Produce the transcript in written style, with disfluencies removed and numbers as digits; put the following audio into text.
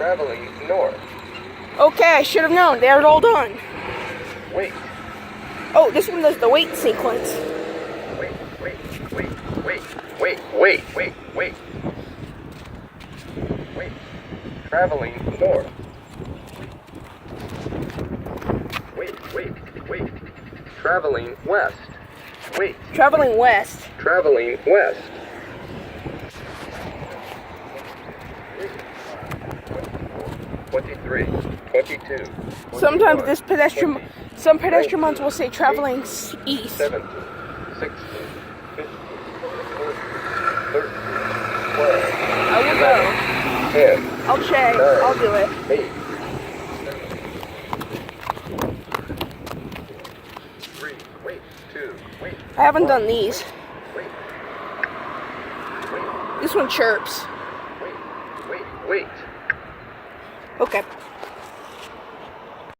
Traveling north. Okay, I should have known. They are all done. Wait. Oh, this one does the wait sequence. Wait. Wait. Traveling north. Wait. Traveling west. Wait. Traveling west. Traveling west. 23, 22. Sometimes some pedestrian ones will say traveling east. 17, 16, 15, 14, 13, 12. I will go. 10. I'll check. 9, I'll do it. 8. 3. Wait. 2. Wait. I haven't done these. Wait. This one chirps. Wait. Okay.